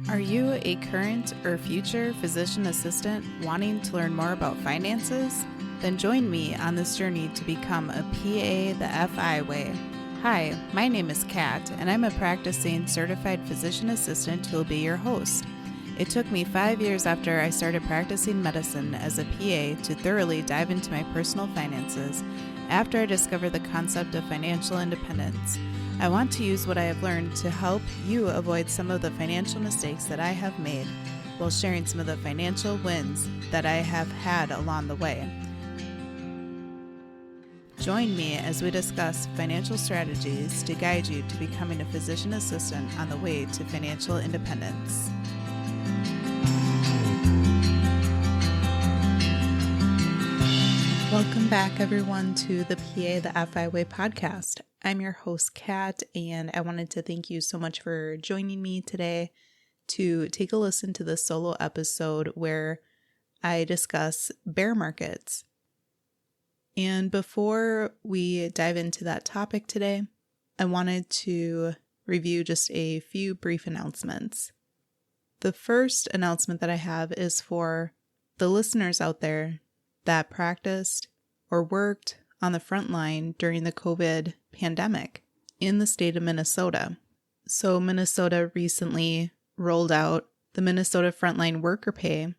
Are you a current or future physician assistant wanting to learn more about finances? Then join me on this journey to become a PA the FI way. Hi, my name is Kat, and I'm a practicing certified physician assistant who will be your host. It took me 5 years after I started practicing medicine as a PA to thoroughly dive into my personal finances after I discovered the concept of financial independence. I want to use what I have learned to help you avoid some of the financial mistakes that I have made while sharing some of the financial wins that I have had along the way. Join me as we discuss financial strategies to guide you to becoming a physician assistant on the way to financial independence. Welcome back, everyone, to the PA the FI Way podcast. I'm your host, Kat, and I wanted to thank you so much for joining me today to take a listen to this solo episode where I discuss bear markets. And before we dive into that topic today, I wanted to review just a few brief announcements. The first announcement that I have is for the listeners out there that practiced or worked on the front line during the COVID pandemic in the state of Minnesota. So Minnesota recently rolled out the Minnesota Frontline Worker Pay.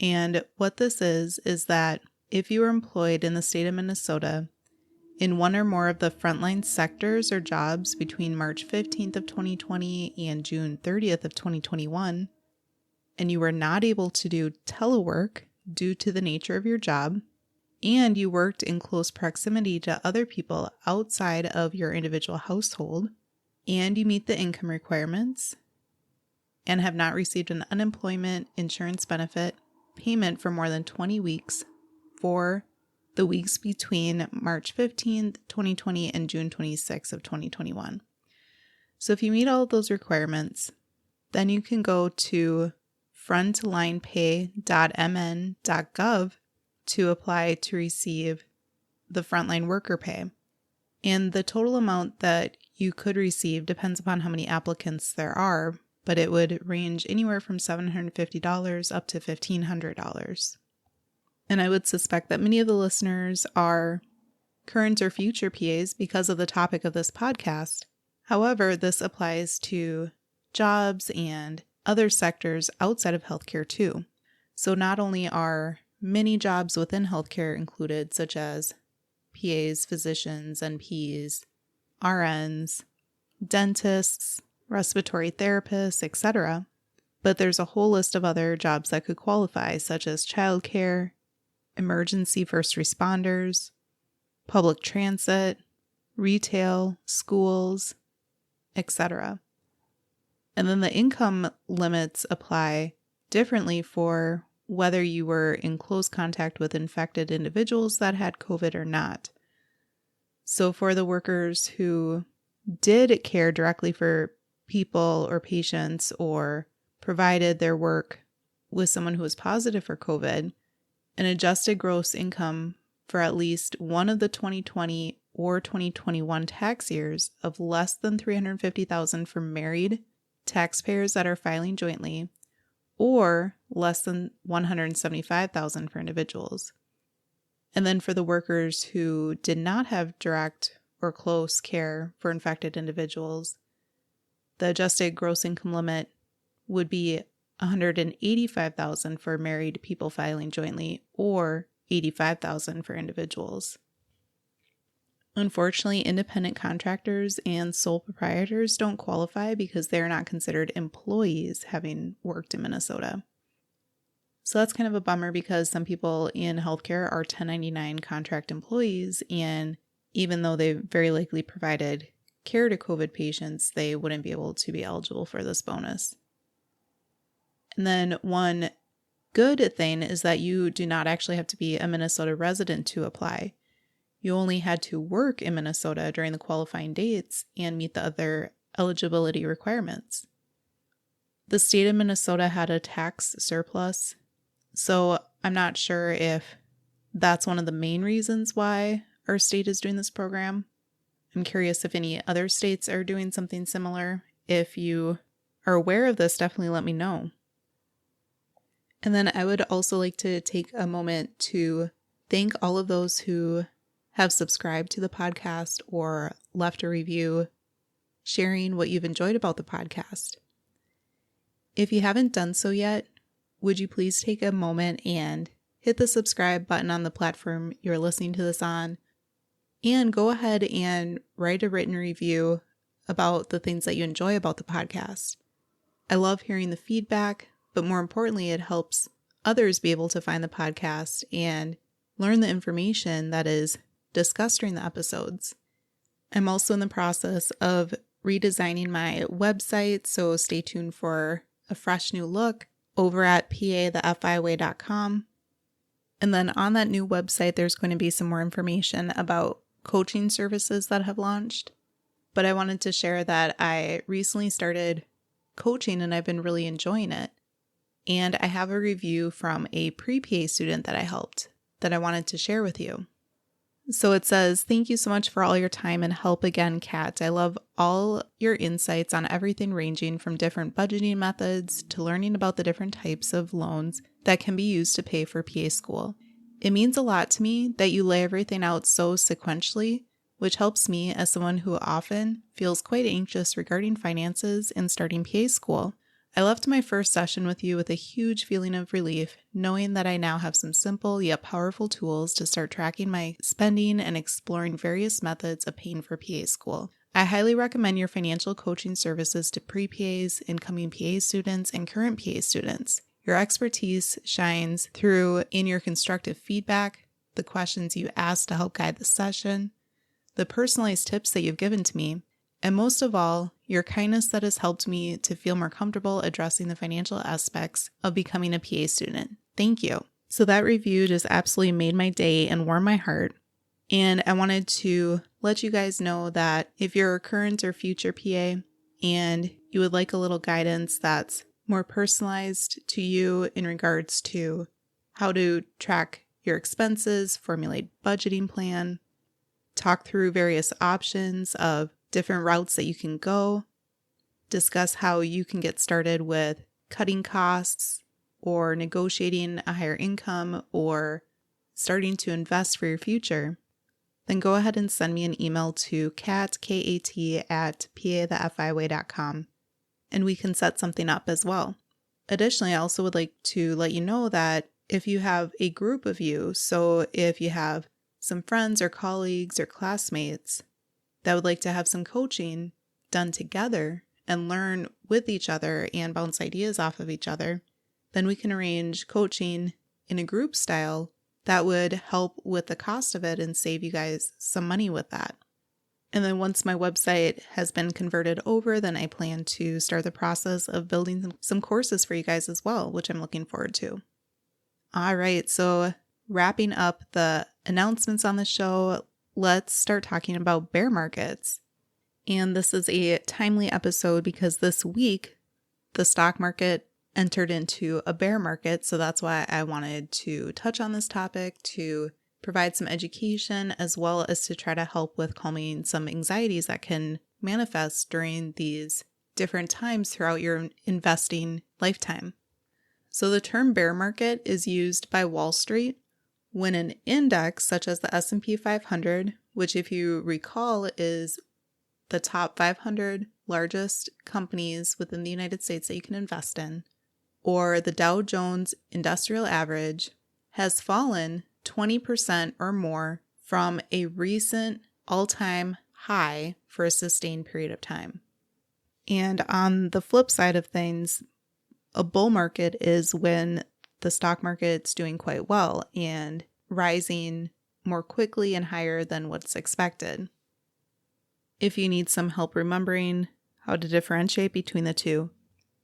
And what this is that if you were employed in the state of Minnesota in one or more of the frontline sectors or jobs between March 15th of 2020 and June 30th of 2021, and you were not able to do telework due to the nature of your job, and you worked in close proximity to other people outside of your individual household, and you meet the income requirements, and have not received an unemployment insurance benefit payment for more than 20 weeks for the weeks between March 15th, 2020 and June 26th of 2021. So if you meet all of those requirements, then you can go to frontlinepay.mn.gov to apply to receive the frontline worker pay. And the total amount that you could receive depends upon how many applicants there are, but it would range anywhere from $750 up to $1,500. And I would suspect that many of the listeners are current or future PAs because of the topic of this podcast. However, this applies to jobs and other sectors outside of healthcare too. So not only are many jobs within healthcare included, such as PAs, physicians, NPs, RNs, dentists, respiratory therapists, etc., but there's a whole list of other jobs that could qualify, such as childcare, emergency first responders, public transit, retail, schools, etc. And then the income limits apply differently for whether you were in close contact with infected individuals that had COVID or not. So for the workers who did care directly for people or patients or provided their work with someone who was positive for COVID, an adjusted gross income for at least one of the 2020 or 2021 tax years of less than $350,000 for married taxpayers that are filing jointly, or less than $175,000 for individuals. And then for the workers who did not have direct or close care for infected individuals, the adjusted gross income limit would be $185,000 for married people filing jointly, or $85,000 for individuals. Unfortunately, independent contractors and sole proprietors don't qualify because they're not considered employees having worked in Minnesota. So that's kind of a bummer because some people in healthcare are 1099 contract employees, and even though they very likely provided care to COVID patients, they wouldn't be able to be eligible for this bonus. And then one good thing is that you do not actually have to be a Minnesota resident to apply. You only had to work in Minnesota during the qualifying dates and meet the other eligibility requirements. The state of Minnesota had a tax surplus, so I'm not sure if that's one of the main reasons why our state is doing this program. I'm curious if any other states are doing something similar, if you are aware of this, definitely let me know. And then I would also like to take a moment to thank all of those who have subscribed to the podcast or left a review sharing what you've enjoyed about the podcast. If you haven't done so yet, would you please take a moment and hit the subscribe button on the platform you're listening to this on, and go ahead and write a written review about the things that you enjoy about the podcast. I love hearing the feedback, but more importantly, it helps others be able to find the podcast and learn the information that is discussed during the episodes. I'm also in the process of redesigning my website, so stay tuned for a fresh new look over at pathefyway.com. And then on that new website, there's going to be some more information about coaching services that have launched. But I wanted to share that I recently started coaching and I've been really enjoying it. And I have a review from a pre-PA student that I helped that I wanted to share with you. So it says, "Thank you so much for all your time and help again, Kat. I love all your insights on everything ranging from different budgeting methods to learning about the different types of loans that can be used to pay for PA school. It means a lot to me that you lay everything out so sequentially, which helps me as someone who often feels quite anxious regarding finances and starting PA school. I left my first session with you with a huge feeling of relief, knowing that I now have some simple yet powerful tools to start tracking my spending and exploring various methods of paying for PA school. I highly recommend your financial coaching services to pre-PAs, incoming PA students, and current PA students. Your expertise shines through in your constructive feedback, the questions you ask to help guide the session, the personalized tips that you've given to me, and most of all, your kindness that has helped me to feel more comfortable addressing the financial aspects of becoming a PA student. Thank you." So that review just absolutely made my day and warmed my heart. And I wanted to let you guys know that if you're a current or future PA and you would like a little guidance that's more personalized to you in regards to how to track your expenses, formulate budgeting plan, talk through various options of different routes that you can go, discuss how you can get started with cutting costs or negotiating a higher income or starting to invest for your future, then go ahead and send me an email to kat@pathefyway.com and we can set something up as well. Additionally, I also would like to let you know that if you have a group of you, so if you have some friends or colleagues or classmates that would like to have some coaching done together and learn with each other and bounce ideas off of each other, then we can arrange coaching in a group style that would help with the cost of it and save you guys some money with that. And then once my website has been converted over, then I plan to start the process of building some courses for you guys as well, which I'm looking forward to. All right, so wrapping up the announcements on the show, let's start talking about bear markets. And this is a timely episode because this week, the stock market entered into a bear market. So that's why I wanted to touch on this topic to provide some education as well as to try to help with calming some anxieties that can manifest during these different times throughout your investing lifetime. So the term bear market is used by Wall Street when an index such as the S&P 500, which if you recall is the top 500 largest companies within the United States that you can invest in, or the Dow Jones Industrial Average, has fallen 20% or more from a recent all-time high for a sustained period of time. And on the flip side of things, a bull market is when the stock market's doing quite well and rising more quickly and higher than what's expected. If you need some help remembering how to differentiate between the two,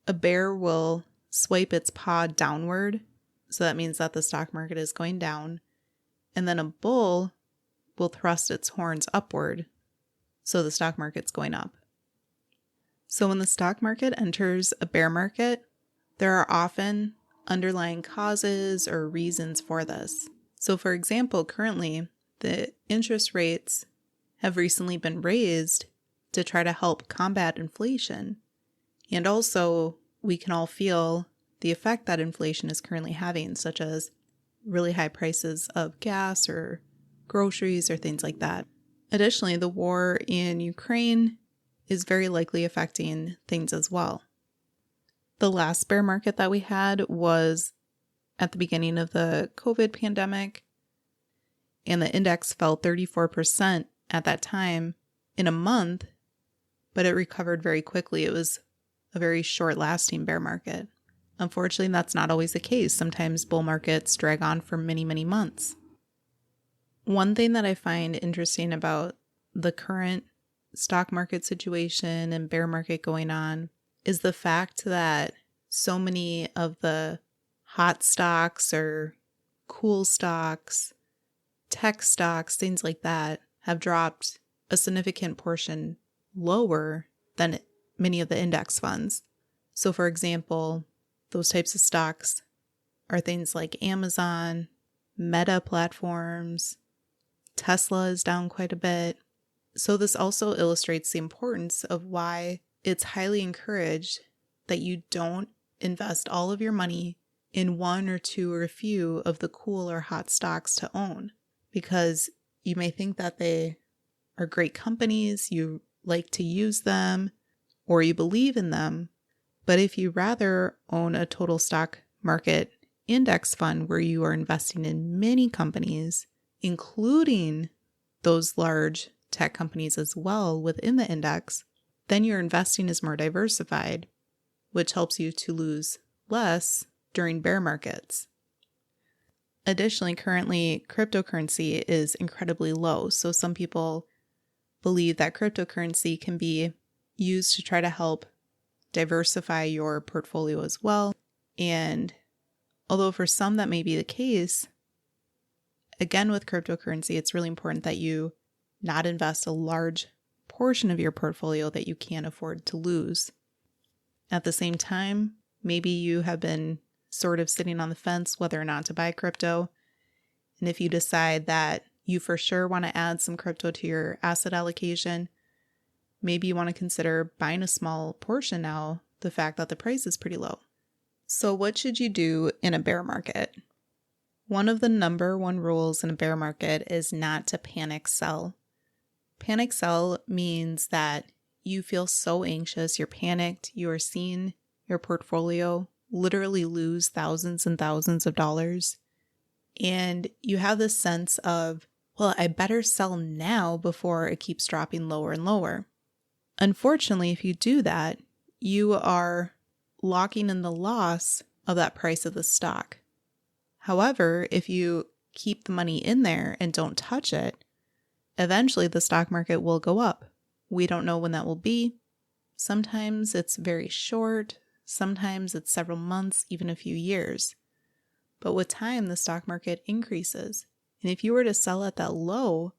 a bear will swipe its paw downward, so that means that the stock market is going down, and then a bull will thrust its horns upward, so the stock market's going up. So when the stock market enters a bear market, there are often underlying causes or reasons for this. So for example, currently, the interest rates have recently been raised to try to help combat inflation. And also, we can all feel the effect that inflation is currently having, such as really high prices of gas or groceries or things like that. Additionally, the war in Ukraine is very likely affecting things as well. The last bear market that we had was at the beginning of the COVID pandemic, and the index fell 34% at that time in a month, but it recovered very quickly. It was a very short-lasting bear market. Unfortunately, that's not always the case. Sometimes bull markets drag on for many, many months. One thing that I find interesting about the current stock market situation and bear market going on is the fact that so many of the hot stocks or cool stocks, tech stocks, things like that have dropped a significant portion lower than many of the index funds. So for example, those types of stocks are things like Amazon, Meta platforms, Tesla is down quite a bit. So this also illustrates the importance of why it's highly encouraged that you don't invest all of your money in one or two or a few of the cool or hot stocks to own, because you may think that they are great companies, you like to use them, or you believe in them. But if you rather own a total stock market index fund where you are investing in many companies, including those large tech companies as well within the index, then your investing is more diversified, which helps you to lose less during bear markets. Additionally, currently, cryptocurrency is incredibly low. So some people believe that cryptocurrency can be used to try to help diversify your portfolio as well. And although for some that may be the case, again, with cryptocurrency, it's really important that you not invest a large portion of your portfolio that you can't afford to lose. At the same time, maybe you have been sort of sitting on the fence whether or not to buy crypto. And if you decide that you for sure want to add some crypto to your asset allocation, maybe you want to consider buying a small portion now, the fact that the price is pretty low. So what should you do in a bear market? One of the number one rules in a bear market is not to panic sell. Panic sell means that you feel so anxious, you're panicked, you are seeing your portfolio literally lose thousands and thousands of dollars. And you have this sense of, well, I better sell now before it keeps dropping lower and lower. Unfortunately, if you do that, you are locking in the loss of that price of the stock. However, if you keep the money in there and don't touch it, eventually the stock market will go up. We don't know when that will be. Sometimes it's very short. Sometimes it's several months, even a few years. But with time, the stock market increases. And if you were to sell at that low,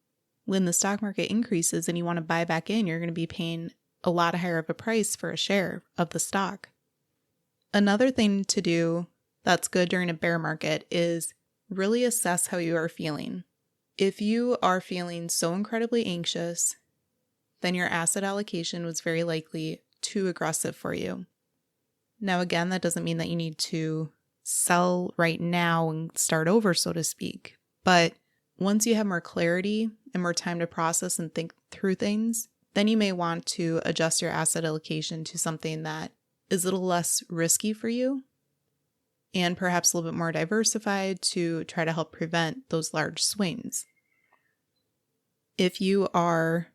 when the stock market increases and you want to buy back in, you're going to be paying a lot higher of a price for a share of the stock. Another thing to do that's good during a bear market is really assess how you are feeling. If you are feeling so incredibly anxious, then your asset allocation was very likely too aggressive for you. Now, again, that doesn't mean that you need to sell right now and start over, so to speak. But once you have more clarity and more time to process and think through things, then you may want to adjust your asset allocation to something that is a little less risky for you and perhaps a little bit more diversified to try to help prevent those large swings. If you are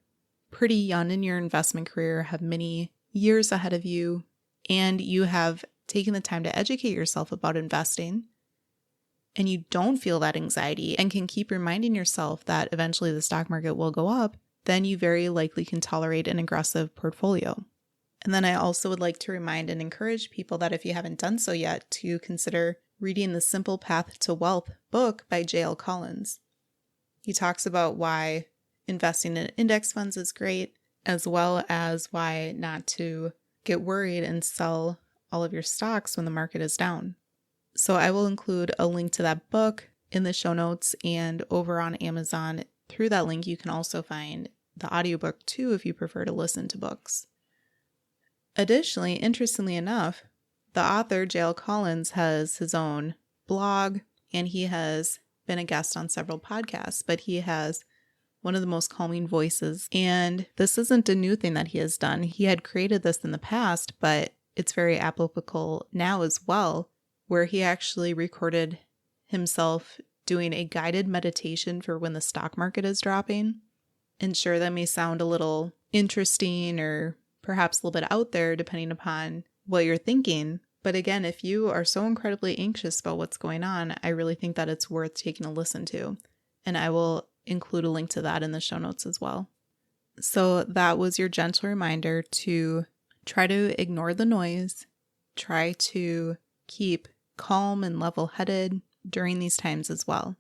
pretty young in your investment career, have many years ahead of you, and you have taken the time to educate yourself about investing, and you don't feel that anxiety and can keep reminding yourself that eventually the stock market will go up, then you very likely can tolerate an aggressive portfolio. And then I also would like to remind and encourage people that if you haven't done so yet, to consider reading The Simple Path to Wealth book by J.L. Collins. He talks about why investing in index funds is great, as well as why not to get worried and sell all of your stocks when the market is down. So I will include a link to that book in the show notes, and over on Amazon, through that link, you can also find the audiobook too if you prefer to listen to books. Additionally, interestingly enough, the author, J.L. Collins, has his own blog, and he has been a guest on several podcasts, but he has one of the most calming voices. And this isn't a new thing that he has done. He had created this in the past, but it's very applicable now as well, where he actually recorded himself doing a guided meditation for when the stock market is dropping. And sure, that may sound a little interesting or perhaps a little bit out there depending upon what you're thinking. But again, if you are so incredibly anxious about what's going on, I really think that it's worth taking a listen to. And I will include a link to that in the show notes as well. So that was your gentle reminder to try to ignore the noise, try to keep calm and level-headed during these times as well.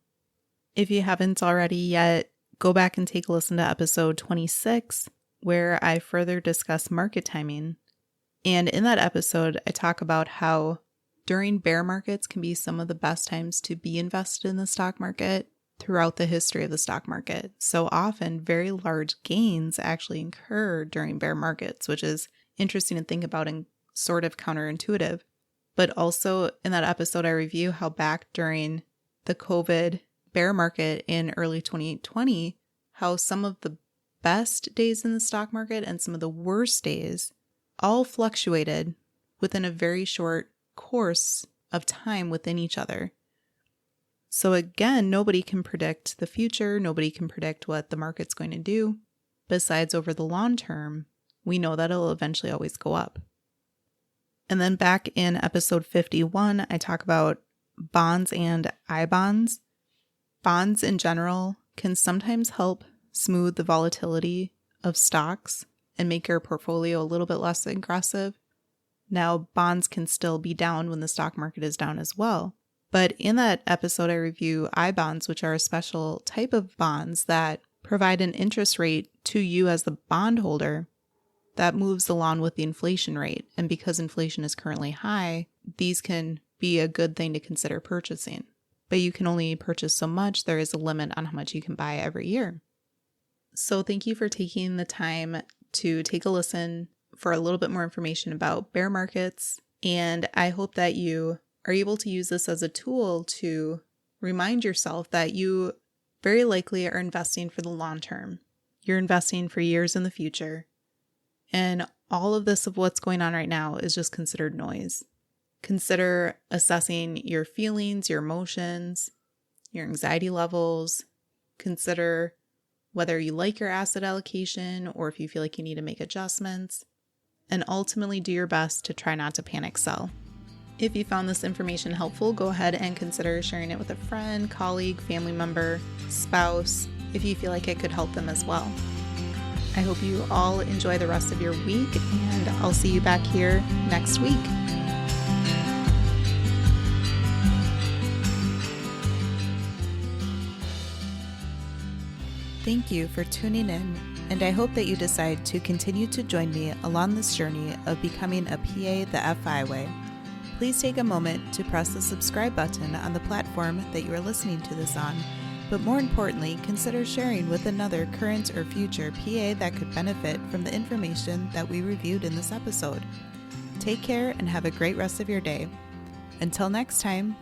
If you haven't already yet, go back and take a listen to episode 26, where I further discuss market timing. And in that episode, I talk about how during bear markets can be some of the best times to be invested in the stock market throughout the history of the stock market. So often, very large gains actually occur during bear markets, which is interesting to think about and sort of counterintuitive. But also in that episode, I review how back during the COVID bear market in early 2020, how some of the best days in the stock market and some of the worst days all fluctuated within a very short course of time within each other. So again, nobody can predict the future. Nobody can predict what the market's going to do. Besides, over the long term, we know that it'll eventually always go up. And then back in episode 51, I talk about bonds and I-bonds. Bonds in general can sometimes help smooth the volatility of stocks and make your portfolio a little bit less aggressive. Now, bonds can still be down when the stock market is down as well. But in that episode, I review I-bonds, which are a special type of bonds that provide an interest rate to you as the bondholder that moves along with the inflation rate. And because inflation is currently high, these can be a good thing to consider purchasing. But you can only purchase so much. There is a limit on how much you can buy every year. So thank you for taking the time to take a listen for a little bit more information about bear markets. And I hope that you are able to use this as a tool to remind yourself that you very likely are investing for the long term. You're investing for years in the future. And all of this of what's going on right now is just considered noise. Consider assessing your feelings, your emotions, your anxiety levels. Consider whether you like your asset allocation or if you feel like you need to make adjustments. And ultimately do your best to try not to panic sell. If you found this information helpful, go ahead and consider sharing it with a friend, colleague, family member, spouse, if you feel like it could help them as well. I hope you all enjoy the rest of your week, and I'll see you back here next week. Thank you for tuning in, and I hope that you decide to continue to join me along this journey of becoming a PA the FI way. Please take a moment to press the subscribe button on the platform that you are listening to this on, but more importantly, consider sharing with another current or future PA that could benefit from the information that we reviewed in this episode. Take care and have a great rest of your day. Until next time.